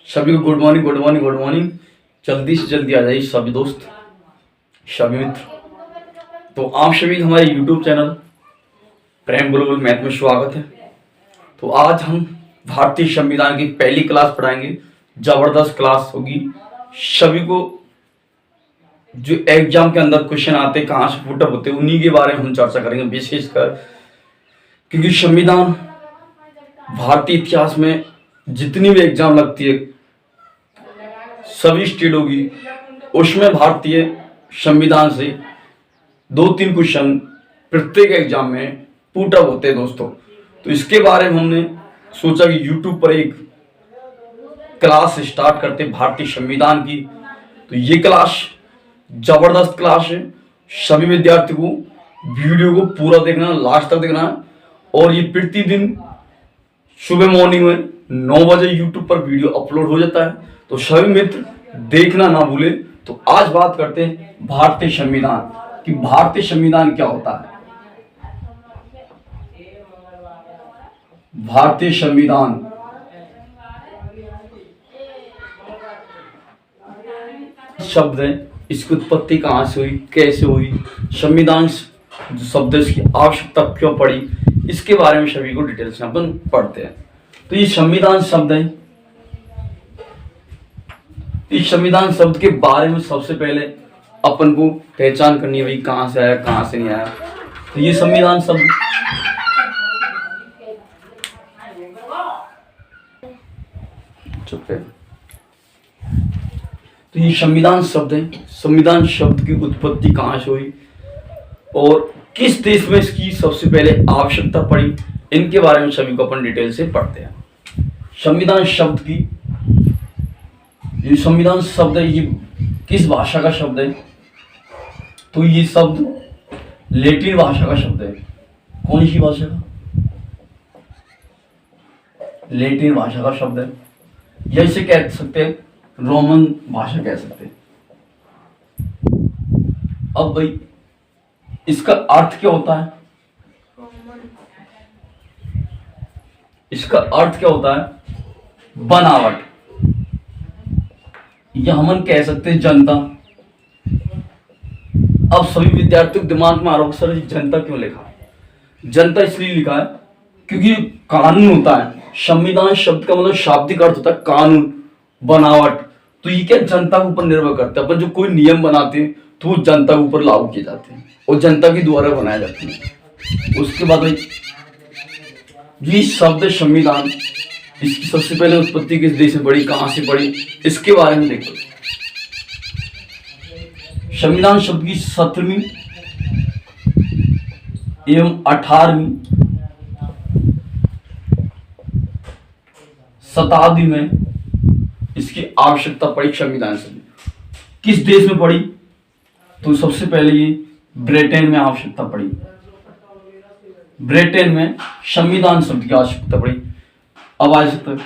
सभी को good morning good morning good morning. जल्दी से जल्दी आ जाइए सभी दोस्त, सभी मित्र। तो आप सभी का हमारे YouTube चैनल प्रेम बुलबुल मैथ में स्वागत है। तो आज हम भारतीय संविधान की पहली क्लास पढ़ाएंगे। जबरदस्त क्लास होगी। सभी को जो एग्जाम के अंदर क्वेश्चन आते हैं, कहाँ से पुटअप होते हैं, उन्हीं के बारे में हम चर्चा करेंगे विशेषकर, क्योंकि संविधान भारतीय इतिहास में जितनी भी एग्जाम लगती है सभी स्टेटों की, उसमें भारतीय संविधान से 2-3 क्वेश्चन प्रत्येक एग्जाम में पुटअप होते हैं दोस्तों। तो इसके बारे में हमने सोचा कि YouTube पर एक क्लास स्टार्ट करते भारतीय संविधान की। तो ये क्लास जबरदस्त क्लास है। सभी विद्यार्थी को वीडियो को पूरा देखना, लास्ट तक देखना है। और ये प्रतिदिन सुबह मॉर्निंग में 9 बजे YouTube पर वीडियो अपलोड हो जाता है। तो सभी मित्र देखना ना भूले। तो आज बात करते हैं भारतीय संविधान कि भारतीय संविधान क्या होता है। भारतीय संविधान शब्द है, इसकी उत्पत्ति कहाँ से हुई, कैसे हुई, संविधान जो शब्द है इसकी आवश्यकता क्यों पड़ी, इसके बारे में सभी को डिटेल्स में अपन पढ़ते हैं। तो ये संविधान शब्द है। इस संविधान शब्द के बारे में सबसे पहले अपन को पहचान करनी है, भाई कहाँ से आया कहाँ से नहीं आया। तो ये संविधान शब्द चुप है। तो ये संविधान शब्द है। संविधान शब्द की उत्पत्ति कहाँ से हुई और किस देश में इसकी सबसे पहले आवश्यकता पड़ी, इनके बारे में सभी को अपन डिटेल से पढ़ते हैं। संविधान शब्द की, ये संविधान शब्द है, ये किस भाषा का शब्द है? तो ये शब्द लैटिन भाषा का शब्द है। कौन सी भाषा का? लैटिन भाषा का शब्द है, या इसे कह सकते हैं रोमन भाषा कह सकते हैं। अब भाई इसका अर्थ क्या होता है? इसका अर्थ क्या होता है? बनावट, या हम कह सकते हैं जनता। अब सभी विद्यार्थियों के दिमाग में आ रहा होगा, सर जनता क्यों लिखा है? जनता इसलिए लिखा है क्योंकि कानून होता है। संविधान शब्द का मतलब शाब्दिक अर्थ होता है कानून, बनावट। तो ये क्या जनता के ऊपर निर्भर करता है। अपन जो कोई नियम बनाते हैं तो वो जनता के ऊपर लागू किए जाते हैं और जनता के द्वारा बनाए जाते हैं। उसके बाद ये शब्द संविधान, इसकी सबसे पहले उत्पत्ति किस देश में पड़ी, कहां से पड़ी, इसके बारे में देखो। संविधान शब्द की 17वीं एवं 18वीं शताब्दी में इसकी आवश्यकता पड़ी। संविधान शब्द किस देश में पड़ी? तो सबसे पहले ये ब्रिटेन में आवश्यकता पड़ी। ब्रिटेन में संविधान शब्द की आवश्यकता पड़ी। अब आ सकता है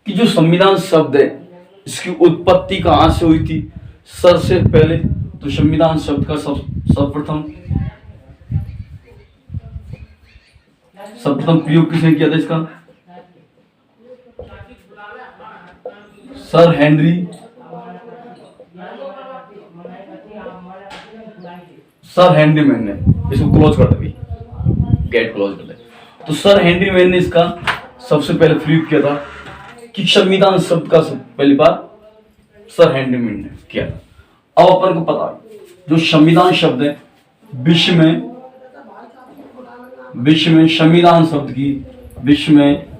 कि जो संविधान शब्द है इसकी उत्पत्ति कहां से हुई थी? सबसे पहले तो संविधान शब्द का सर्वप्रथम प्रयोग किसने किया था इसका? सर हेनरी मैन ने। इसको क्लोज कर दे, गेट क्लोज कर दे। तो सर हेनरी मैन ने इसका सबसे पहले प्रयोग किया था कि संविधान शब्द का पहली बार सर हेनरी मैन ने किया था। अब अपन को पता है जो संविधान शब्द है विश्व में संविधान शब्द की विश्व में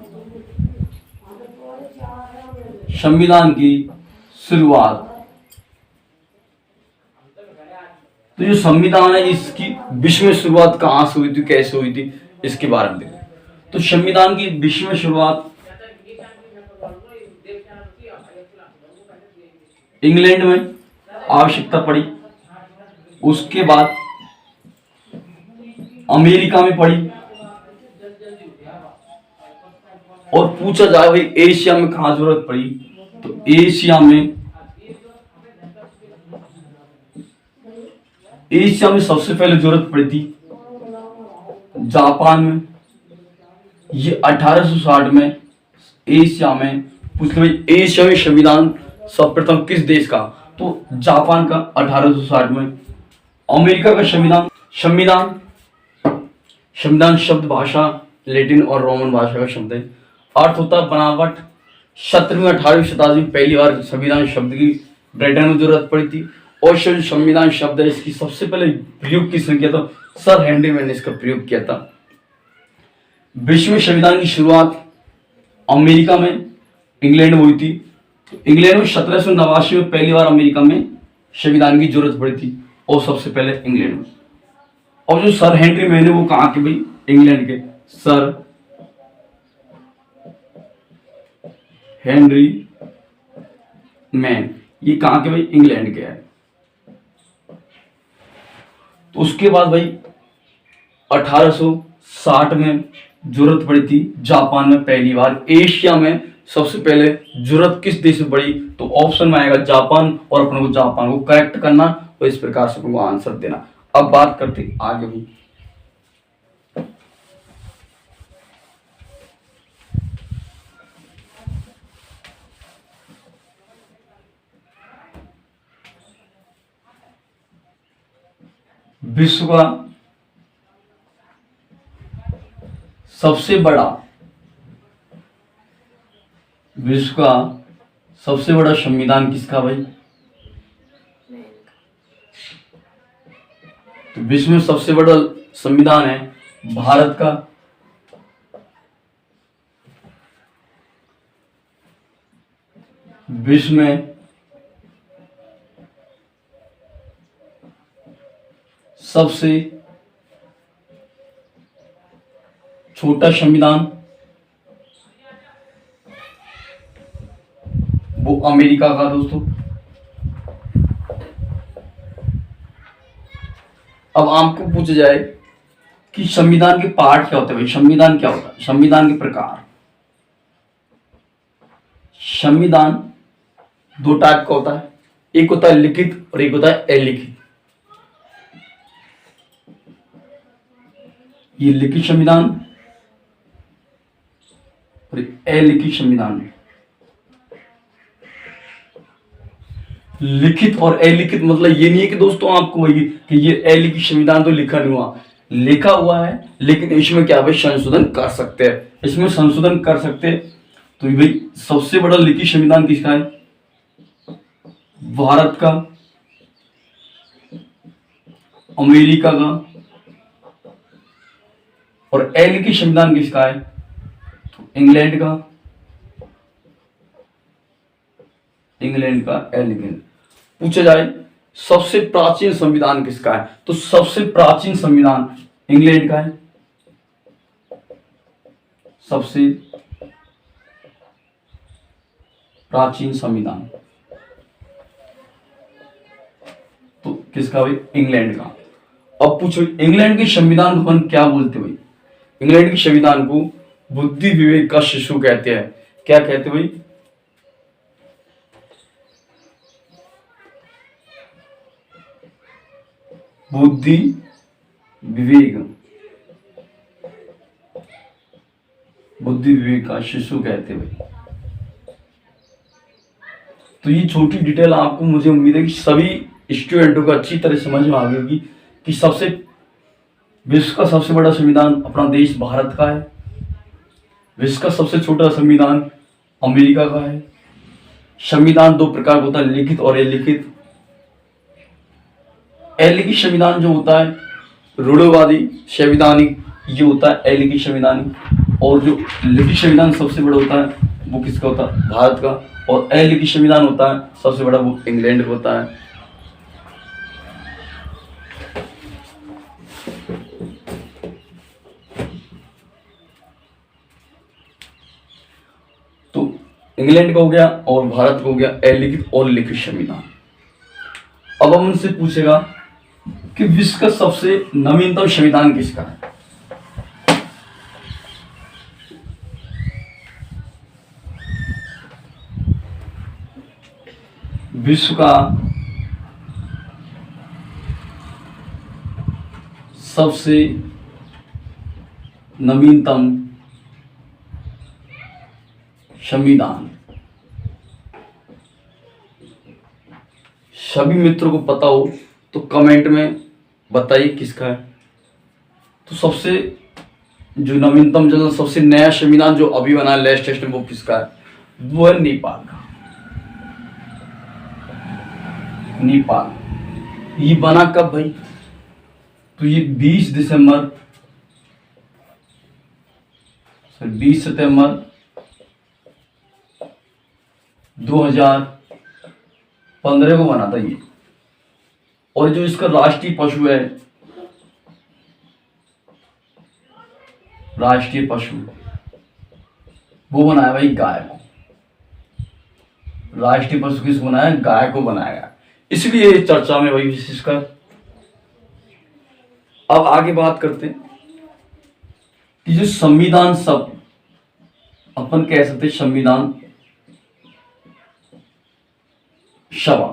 संविधान की शुरुआत, तो जो संविधान है इसकी विश्व में शुरुआत कहां से हुई थी, कैसे हुई थी, इसके बारे में देखो। तो संविधान की विश्व में शुरुआत इंग्लैंड में आवश्यकता पड़ी। उसके बाद अमेरिका में पड़ी। और पूछा जाए भाई एशिया में कहां जरूरत पड़ी, तो एशिया में सबसे पहले जरूरत पड़ी थी जापान में। ये 1860 में एशिया में पूछ लो भाई एशिया में संविधान सर्वप्रथम किस देश का, तो जापान का 1860 में। अमेरिका का संविधान, संविधान संविधान शब्द भाषा लैटिन और रोमन भाषा का शब्द है। अर्थ होता है बनावट। 17वीं 18वीं शताब्दी में पहली बार संविधान शब्द की ब्रिटेन में जरूरत पड़ी थी। और जो संविधान शब्द है इसकी सबसे पहले प्रयोग किसने किया था, सर हेनरी मैन ने इसका प्रयोग किया था। विश्व में संविधान की शुरुआत अमेरिका में, इंग्लैंड में हुई थी। इंग्लैंड में 1789 में पहली बार अमेरिका में संविधान की जरूरत पड़ी थी और सबसे पहले इंग्लैंड में। और जो सर हेनरी मैन है वो कहाँ के भाई, इंग्लैंड के। सर हेनरी मैन ये कहाँ के भाई, इंग्लैंड के है। तो उसके बाद भाई 1860 में जरूरत पड़ी थी जापान में पहली बार। एशिया में सबसे पहले जरूरत किस देश में पड़ी, तो ऑप्शन में आएगा जापान, और अपन को जापान को करेक्ट करना और इस प्रकार से अपन को आंसर देना। अब बात करते आगे भी। विश्व का सबसे बड़ा, विश्व का सबसे बड़ा संविधान किसका भाई, तो विश्व में सबसे बड़ा संविधान है भारत का। विश्व में सबसे छोटा संविधान वो अमेरिका का दोस्तों। अब आपको पूछा जाए कि संविधान के पार्ट क्या होते हैं भाई, संविधान क्या होता है, संविधान के प्रकार। संविधान दो टाइप का होता है, एक होता है लिखित और एक होता है अलिखित। ये लिखित संविधान और अलिखित संविधान। लिखित और अलिखित मतलब ये नहीं है कि दोस्तों आपको वही कि ये अलिखित संविधान तो लिखा नहीं हुआ, लिखा हुआ है लेकिन इसमें क्या भाई संशोधन कर सकते हैं, इसमें संशोधन कर सकते हैं। तो भाई सबसे बड़ा लिखित संविधान किसका है, भारत का, अमेरिका का। और अलिखित संविधान किसका है, तो इंग्लैंड का, इंग्लैंड का अलिखित। पूछा जाए सबसे प्राचीन संविधान किसका है, तो सबसे प्राचीन संविधान इंग्लैंड का है। सबसे प्राचीन संविधान तो किसका भाई, इंग्लैंड का। अब पूछो इंग्लैंड के संविधान को अपन क्या बोलते भाई, इंग्लैंड के संविधान को बुद्धि विवेक का शिशु कहते हैं। क्या कहते भाई, बुद्धि विवेक, बुद्धि विवेक का शिशु कहते भाई। तो ये छोटी डिटेल आपको, मुझे उम्मीद है कि सभी स्टूडेंटों को अच्छी तरह समझ में आ गई होगी कि सबसे विश्व का सबसे बड़ा संविधान अपना देश भारत का है, विश्व का सबसे छोटा संविधान अमेरिका का है। संविधान दो प्रकार का होता है, लिखित और अलिखित। अलिखित संविधान जो होता है रूढ़िवादी संवैधानिक, ये होता है अलिखित संविधानिक। और जो लिखित संविधान सबसे बड़ा होता है वो किसका होता है, भारत का। और अलिखित संविधान होता है सबसे बड़ा वो इंग्लैंड का होता है। तो इंग्लैंड का हो गया और भारत का हो गया अलिखित और लिखित संविधान। अब हम उनसे पूछेगा कि विश्व का सबसे नवीनतम संविधान किसका है। विश्व का सबसे नवीनतम संविधान सभी मित्रों को पता हो तो कमेंट में बताइए किसका है। तो सबसे जो नवीनतम जो सबसे नया संविधान जो अभी बना है लेटेस्ट में, वो किसका है? वो है नेपाल का। नेपाल ये बना कब भाई? तो ये 20 सितंबर 2015 को बना था ये। और जो इसका राष्ट्रीय पशु है, राष्ट्रीय पशु वो बनाया भाई गाय को। राष्ट्रीय पशु किस बनाया? गाय को बनाया, इसलिए चर्चा में भाई विशेष कर। अब आगे बात करते हैं कि जो संविधान सब अपन कह सकते संविधान सभा,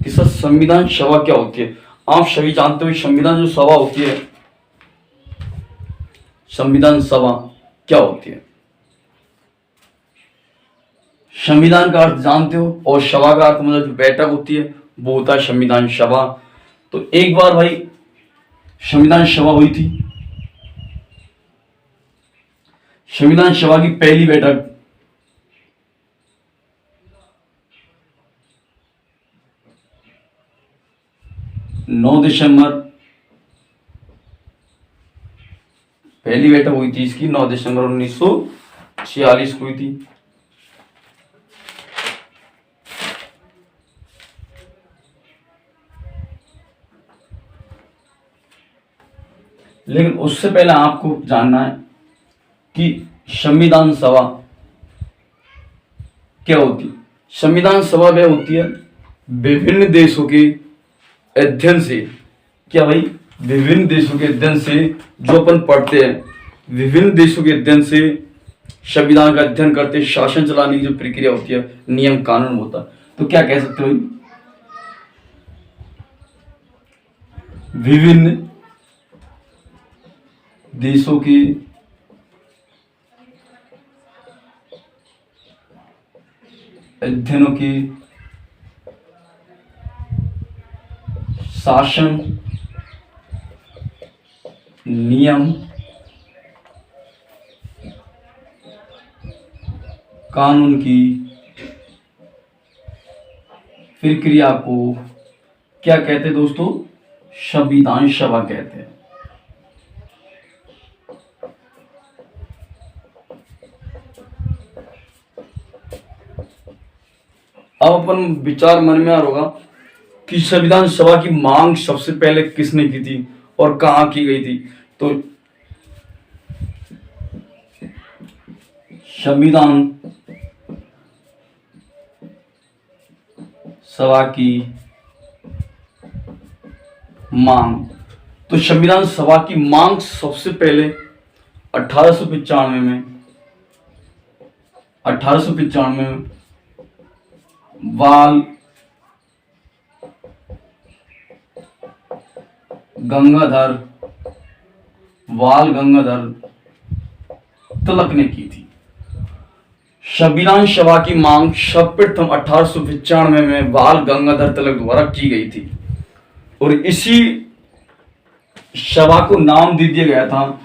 कि सर संविधान सभा क्या होती है? आप सभी जानते हो संविधान जो सभा होती है, संविधान सभा क्या होती है? संविधान का अर्थ जानते हो, और सभा का अर्थ मतलब जो बैठक होती है वो होता है संविधान सभा। तो एक बार भाई संविधान सभा हुई थी। संविधान सभा की पहली बैठक 9 दिसंबर, पहली बैठक हुई थी इसकी 9 दिसंबर 1946 को हुई थी। लेकिन उससे पहले आपको जानना है कि संविधान सभा क्या होती है। संविधान सभा वह होती है विभिन्न देशों के अध्ययन से, क्या भाई? विभिन्न देशों के अध्ययन से, जो अपन पढ़ते हैं विभिन्न देशों के अध्ययन से संविधान का अध्ययन करते, शासन चलाने की जो प्रक्रिया होती है, नियम कानून होता है, तो क्या कह सकते हो? विभिन्न देशों के अध्ययनों के शासन, नियम, कानून की प्रक्रिया को क्या कहते हैं दोस्तों? संविधान सभा कहते हैं। अब अपन विचार मन में आ रहा होगा कि संविधान सभा की मांग सबसे पहले किसने की थी और कहां की गई थी? तो संविधान सभा की मांग, तो संविधान सभा की मांग सबसे पहले 1895 में बाल गंगाधर तिलक ने की थी। संविधान सभा की मांग सर्वप्रथम 1895 में बाल गंगाधर तिलक द्वारा की गई थी, और इसी सभा को नाम दे दिया गया था।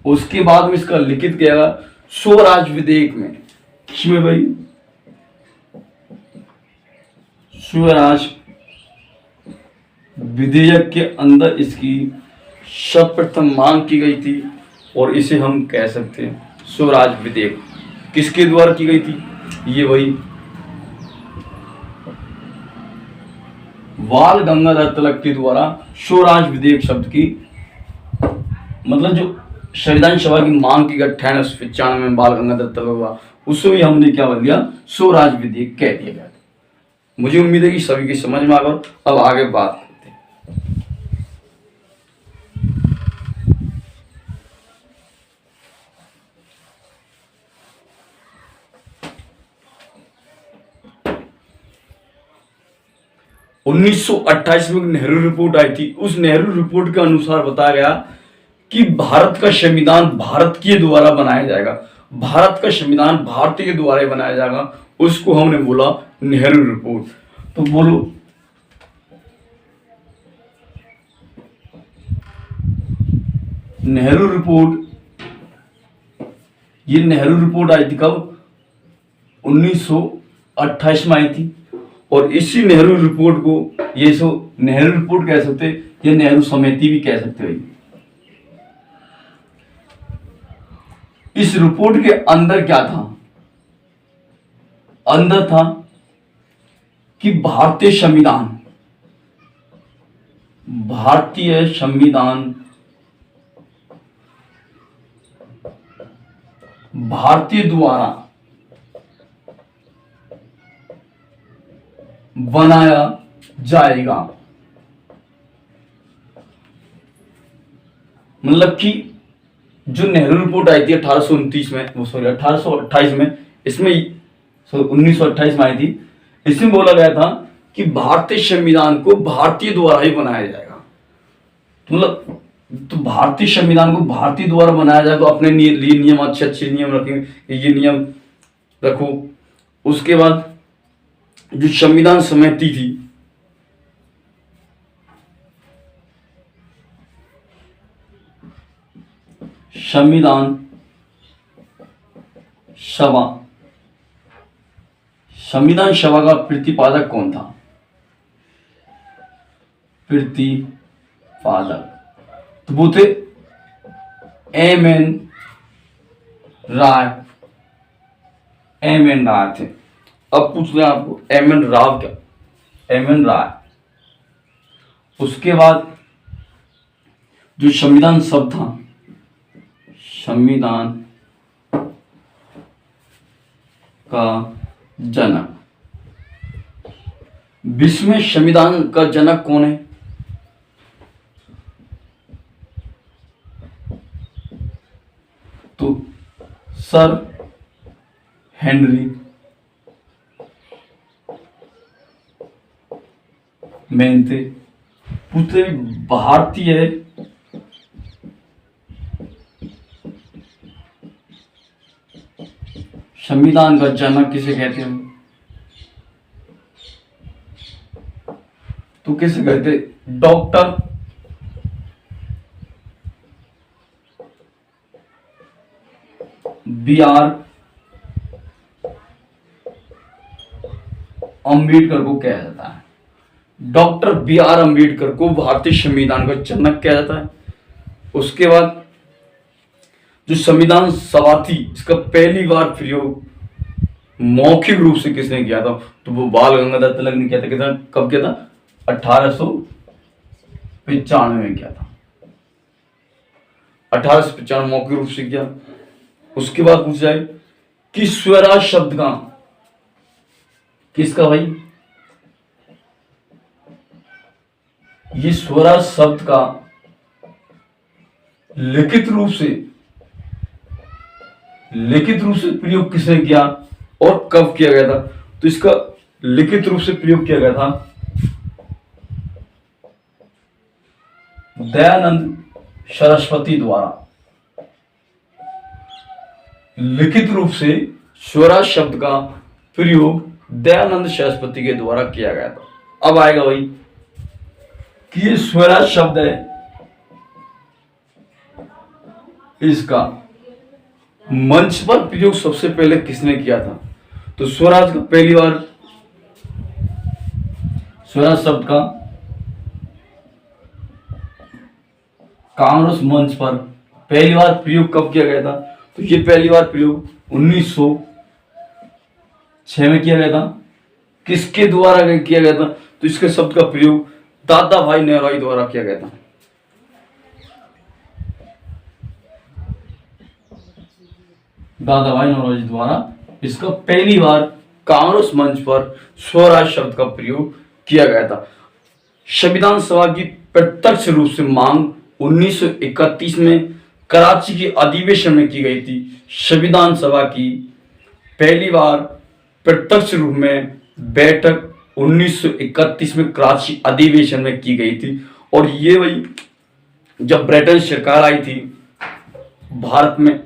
उसके बाद में इसका लिखित गया स्वराज विधेयक में। किसमें भाई? स्वराज विधेयक के अंदर इसकी सर्वप्रथम मांग की गई थी, और इसे हम कह सकते हैं स्वराज विधेयक। किसके द्वारा की गई थी? ये वही बाल गंगाधर तिलक के द्वारा स्वराज विधेयक शब्द की, मतलब जो संविधान सभा की मांग की गई 1895 में बाल गंगाधर तिलक हुआ, उसको ही हमने क्या बोल दिया? स्वराज विधेयक कह दिया गया। मुझे उम्मीद है कि सभी की समझ में आ गया। अब आगे बात करते हैं। उन्नीस सौ 28 में नेहरू रिपोर्ट आई थी। उस नेहरू रिपोर्ट के अनुसार बताया गया कि भारत का संविधान भारत के द्वारा बनाया जाएगा, भारत का संविधान भारतीय के द्वारा बनाया जाएगा। उसको हमने बोला नेहरू रिपोर्ट। तो बोलो नेहरू रिपोर्ट, ये नेहरू रिपोर्ट आई थी कब? 1928 में आई थी। और इसी नेहरू रिपोर्ट को ये सो नेहरू रिपोर्ट कह सकते, ये नेहरू समिति भी कह सकते हो। इस रिपोर्ट के अंदर क्या था? अंदर था कि भारतीय संविधान भारतीय द्वारा बनाया जाएगा। मतलब कि जो नेहरू रिपोर्ट आई थी 1829 में, वो सॉरी 1828 में, इसमें 1928 में आई थी। इसमें बोला गया था कि भारतीय संविधान को भारतीय द्वारा ही बनाया जाएगा। मतलब तो भारतीय संविधान को भारतीय द्वारा बनाया जाए तो अपने लिए नियम अच्छे अच्छे नियम रखेंगे, ये नियम रखो। उसके बाद जो संविधान समिति थी, संविधान सभा का प्रतिपादक कौन था? प्रतिपादक तो वो थे एम.एन. राय थे। अब पूछ रहे आपको एम.एन. राव क्या? एम.एन. राय। उसके बाद जो संविधान शब्द था, संविधान का जनक, विश्व में संविधान का जनक कौन है? तो सर हेनरी मेहनते। पूछते भारतीय संविधान का जनक किसे कहते हैं? तो किसे कहते? Doctor B R. अम्बेडकर को कहा जाता है। Doctor B R. अम्बेडकर को भारतीय संविधान का जनक कहा जाता है। उसके बाद जो संविधान सभा थी, इसका पहली बार प्रयोग मौखिक रूप से किसने किया था? तो वो बाल गंगाधर तिलक ने किया था। कितना कब किया था? 1895 में किया था। 1895 मौखिक रूप से किया। उसके बाद पूछ जाए कि स्वराज शब्द का, किसका भाई? ये स्वराज शब्द का लिखित रूप से प्रयोग किसने किया और कब किया गया था? तो इसका लिखित रूप से प्रयोग किया गया था दयानंद सरस्वती द्वारा। लिखित रूप से स्वराज शब्द का प्रयोग दयानंद सरस्वती के द्वारा किया गया था। अब आएगा भाई कि ये स्वराज शब्द है, इसका मंच पर प्रयोग सबसे पहले किसने किया था? तो स्वराज का पहली बार स्वराज शब्द का कांग्रेस मंच पर पहली बार प्रयोग कब किया गया था? तो ये पहली बार प्रयोग 1906 में किया गया था। किसके द्वारा किया गया था? तो इसके शब्द का प्रयोग दादा भाई नौरोजी द्वारा किया गया था। दादा भाई नौरोजी द्वारा इसका पहली बार कांग्रेस मंच पर स्वराज शब्द का प्रयोग किया गया था। संविधान सभा की प्रत्यक्ष रूप से मांग 1931 में कराची के अधिवेशन में की गई थी। संविधान सभा की पहली बार प्रत्यक्ष रूप में बैठक 1931 में कराची अधिवेशन में की गई थी। और ये वही जब ब्रिटेन सरकार आई थी भारत में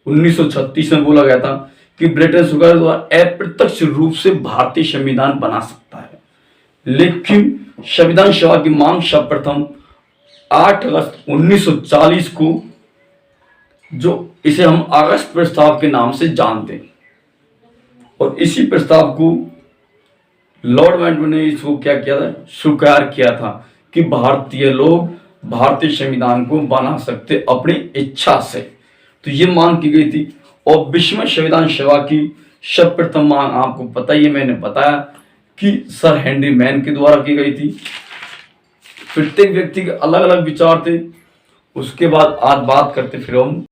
1936 में बोला गया था कि ब्रिटेन सरकार द्वारा अप्रत्यक्ष रूप से भारतीय संविधान बना सकता है, लेकिन संविधान सभा की मांग सर्वप्रथम 8 अगस्त 1940 को, जो इसे हम अगस्त प्रस्ताव के नाम से जानते हैं, और इसी प्रस्ताव को लॉर्ड माउंटबेटन ने इसको क्या किया था, स्वीकार किया था कि भारतीय लोग भारतीय संविधान को बना सकते अपनी इच्छा से। तो ये मांग की गई थी। और विश्व संविधान सभा की सर्वप्रथम मांग आपको पता ही है, मैंने बताया कि सर हेनरी मैन के द्वारा की गई थी। प्रत्येक व्यक्ति के अलग अलग विचार थे। उसके बाद आज बात करते फिर हम